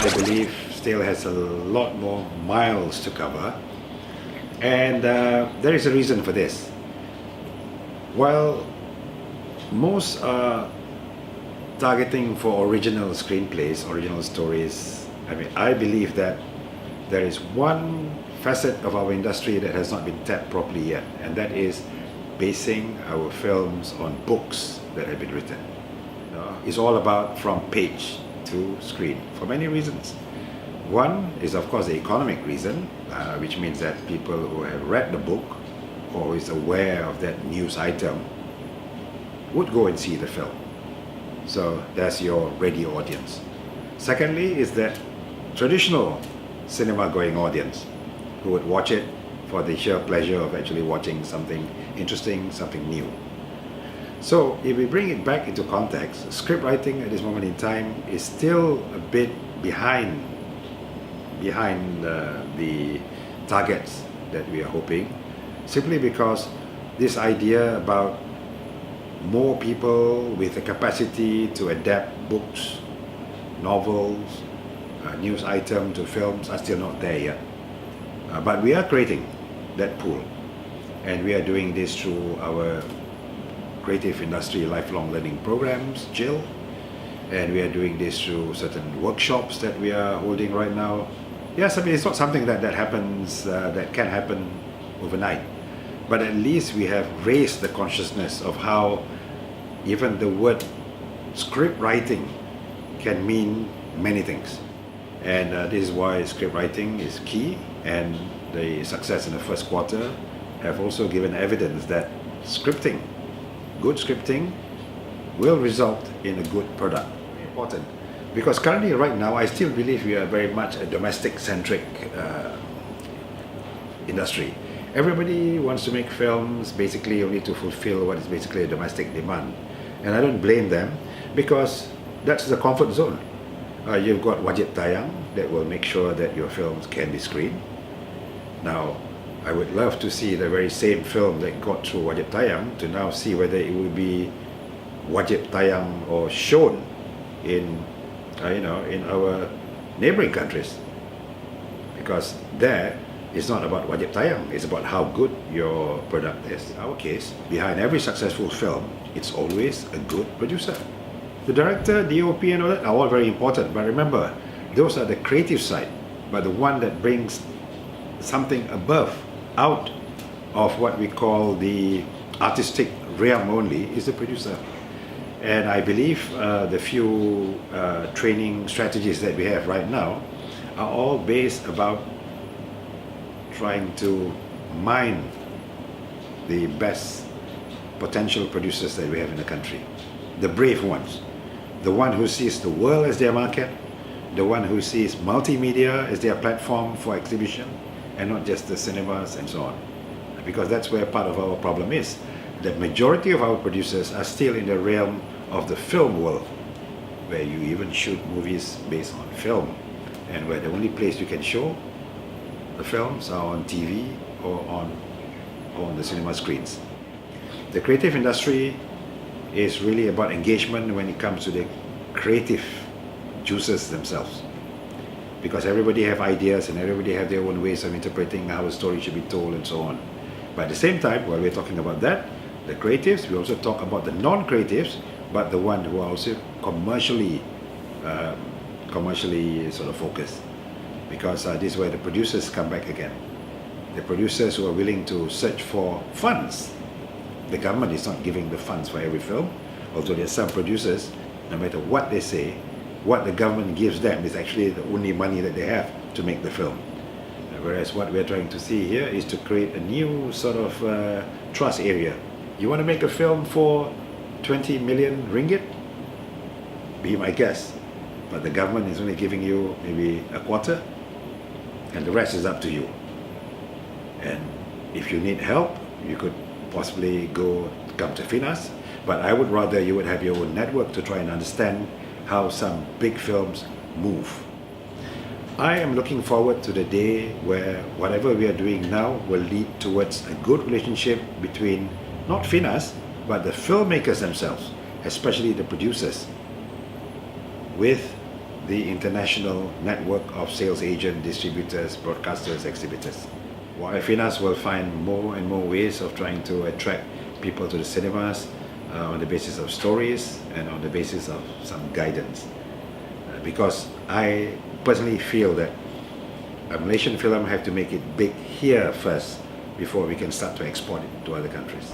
I believe, still has a lot more miles to cover. And there is a reason for this. While most are targeting for original screenplays, original stories, I believe that there is one facet of our industry that has not been tapped properly yet, and that is basing our films on books that have been written. It's all about from page to screen for many reasons. One is, of course, the economic reason, which means that people who have read the book or who is aware of that news item would go and see the film. So that's your ready audience. Secondly is that traditional cinema-going audience who would watch it for the sheer pleasure of actually watching something interesting, something new. So if we bring it back into context, script writing at this moment in time is still a bit behind the targets that we are hoping, simply because this idea about more people with the capacity to adapt books, novels, news item to films are still not there yet. But we are creating that pool, and we are doing this through our creative industry lifelong learning programs, JIL, and we are doing this through certain workshops that we are holding right now. Yes, it's not something that happens, that can happen overnight, but at least we have raised the consciousness of how even the word script writing can mean many things. And this is why script writing is key, and the success in the first quarter have also given evidence that scripting, good scripting, will result in a good product. Important, because currently right now I still believe we are very much a domestic-centric industry. Everybody wants to make films basically only to fulfill what is basically a domestic demand. And I don't blame them, because that's the comfort zone. You've got wajib tayang that will make sure that your films can be screened. Now, I would love to see the very same film that got through wajib tayang to now see whether it will be wajib tayang or shown in our neighboring countries. Because there, it's not about wajib tayang, it's about how good your product is. In our case, behind every successful film, it's always a good producer. The director, DOP and all that are all very important, but remember, those are the creative side, but the one that brings something above, out of what we call the artistic realm only, is the producer. And I believe the few training strategies that we have right now are all based about trying to mine the best potential producers that we have in the country. The brave ones. The one who sees the world as their market, the one who sees multimedia as their platform for exhibition, and not just the cinemas and so on. Because that's where part of our problem is. The majority of our producers are still in the realm of the film world, where you even shoot movies based on film, and where the only place you can show the films are on TV or on the cinema screens. The creative industry is really about engagement when it comes to the creative juices themselves, because everybody have ideas and everybody have their own ways of interpreting how a story should be told and so on. But at the same time, while we're talking about that, the creatives, we also talk about the non-creatives, but the ones who are also commercially sort of focused, because this is where the producers come back again. The producers who are willing to search for funds. The government is not giving the funds for every film, although there are some producers, no matter what they say, what the government gives them is actually the only money that they have to make the film. Whereas what we're trying to see here is to create a new sort of trust area. You want to make a film for 20 million ringgit? Be my guest. But the government is only giving you maybe a quarter, and the rest is up to you. And if you need help, you could possibly come to FINAS, but I would rather you would have your own network to try and understand how some big films move. I am looking forward to the day where whatever we are doing now will lead towards a good relationship between not FINAS, but the filmmakers themselves, especially the producers, with the international network of sales agents, distributors, broadcasters, exhibitors. While FINAS will find more and more ways of trying to attract people to the cinemas on the basis of stories and on the basis of some guidance. Because I personally feel that a Malaysian film have to make it big here first before we can start to export it to other countries.